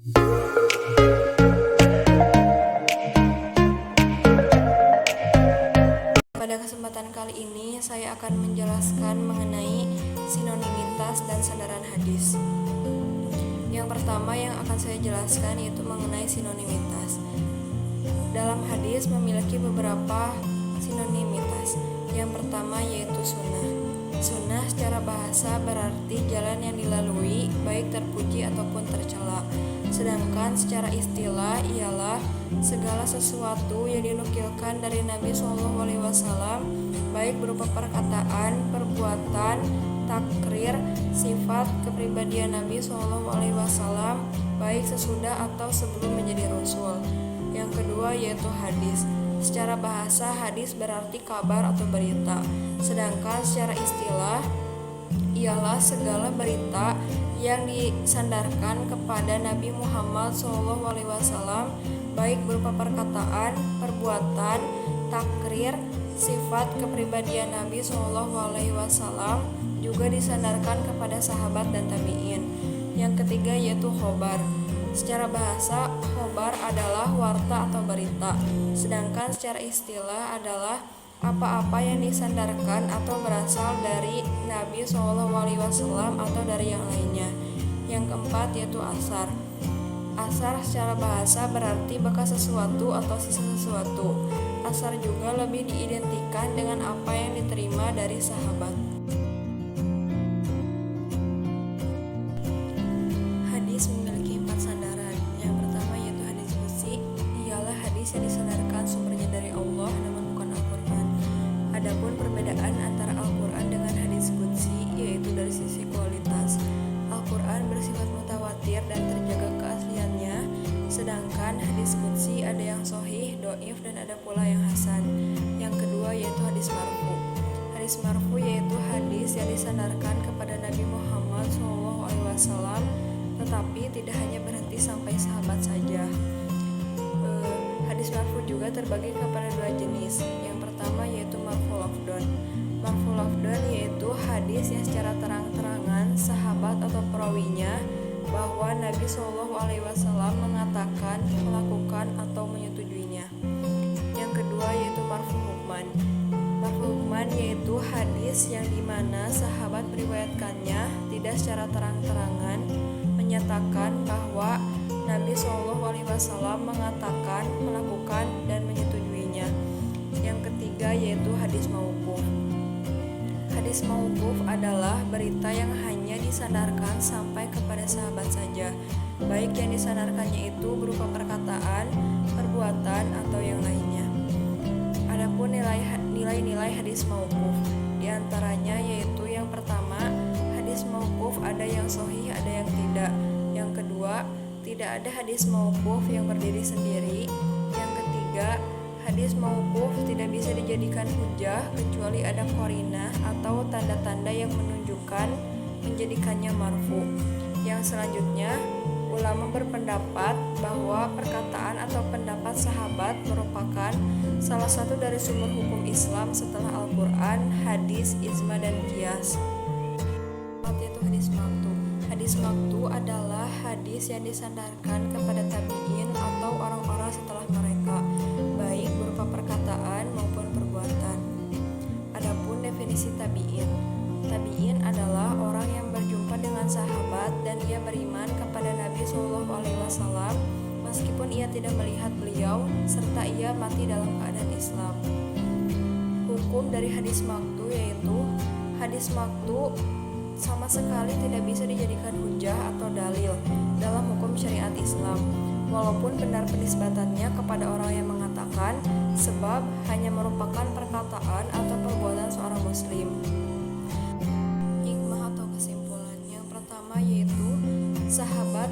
Pada kesempatan kali ini saya akan menjelaskan mengenai sinonimitas dan sandaran hadis. Yang pertama yang akan saya jelaskan yaitu mengenai sinonimitas. Dalam hadis memiliki beberapa sinonimitas. Yang pertama yaitu sunnah. Sunnah secara bahasa berarti jalan yang dilalui, baik terpuji ataupun tercela. Sedangkan secara istilah ialah segala sesuatu yang dinukilkan dari Nabi SAW, baik berupa perkataan, perbuatan, takrir, sifat, kepribadian Nabi SAW, baik sesudah atau sebelum menjadi Rasul. Yang kedua yaitu hadis. Secara bahasa hadis berarti kabar atau berita. Sedangkan secara istilah ialah segala berita yang disandarkan kepada Nabi Muhammad SAW, baik berupa perkataan, perbuatan, takrir, sifat, kepribadian Nabi SAW, juga disandarkan kepada sahabat dan tabi'in. Yang ketiga yaitu khobar. Secara bahasa, khobar adalah warta atau berita. Sedangkan secara istilah adalah apa-apa yang disandarkan atau berasal dari Nabi SAW atau dari yang lainnya. Yang keempat yaitu asar. Asar secara bahasa berarti bekas sesuatu atau sisa sesuatu. Asar juga lebih diidentikan dengan apa yang diterima dari sahabat. Hadis memiliki 4 sandaran. Yang pertama yaitu hadis qudsi, ialah hadis yang disandarkan sumbernya dari Allah namun bukan Al-Quran. Adapun perbedaan antara Al-Quran dengan hadis qudsi yaitu dari sisi kualitas. Al-Quran bersifat mutawatir dan terjaga keasliannya, sedangkan hadis qudsi ada yang sahih, dhaif, dan ada pula yang hasan. Yang kedua yaitu hadis marfu. Hadis marfu yaitu hadis yang disandarkan kepada Nabi Muhammad SAW, tetapi tidak hanya berhenti sampai sahabat saja. Hadis marfu juga terbagi kepada 2 jenis. Yang pertama yaitu marfu lafdon. Marfu lafdon yaitu hadis yang secara terang-terangan sahabat atau perawinya bahwa Nabi SAW mengatakan, melakukan, atau menyetujuinya. Yang kedua yaitu marfu hukman. Marfu hukman yaitu hadis yang dimana sahabat meriwayatkannya tidak secara terang-terangan menyatakan bahwa Nabi SAW mengatakan, melakukan, dan menyetujuinya. Yang ketiga yaitu hadis mauquf. Hadis mauquf adalah berita yang hanya disandarkan sampai kepada sahabat saja, baik yang disandarkannya itu berupa perkataan, perbuatan, atau yang lainnya. Adapun nilai-nilai hadis mauquf, diantaranya yaitu yang pertama, hadis mauquf ada yang sahih, ada yang tidak. Yang kedua, tidak ada hadis mauquf yang berdiri sendiri. Yang ketiga, hadis mauquf tidak bisa dijadikan hujah kecuali ada qarinah atau tanda-tanda yang menunjukkan menjadikannya marfu. Yang selanjutnya, ulama berpendapat bahwa perkataan atau pendapat sahabat merupakan salah satu dari sumber hukum Islam setelah Al-Quran, hadis, ijma, dan qiyas. Yaitu hadis maqtu. Hadis maqtu adalah hadis yang disandarkan kepada tabi'in atau orang-orang setelah mereka, baik berupa perkataan maupun perbuatan. Adapun definisi tabi'in. Tabi'in adalah orang yang berjumpa dengan sahabat dan ia beriman kepada Nabi SAW meskipun ia tidak melihat beliau serta ia mati dalam keadaan Islam. Hukum dari hadis maqtu yaitu hadis maqtu sama sekali tidak bisa dijadikan hujah atau dalil dalam hukum syariat Islam, walaupun benar penisbatannya kepada orang yang mengatakan, sebab hanya merupakan perkataan atau perbuatan seorang muslim. Hikmah atau kesimpulan yang pertama yaitu sahabat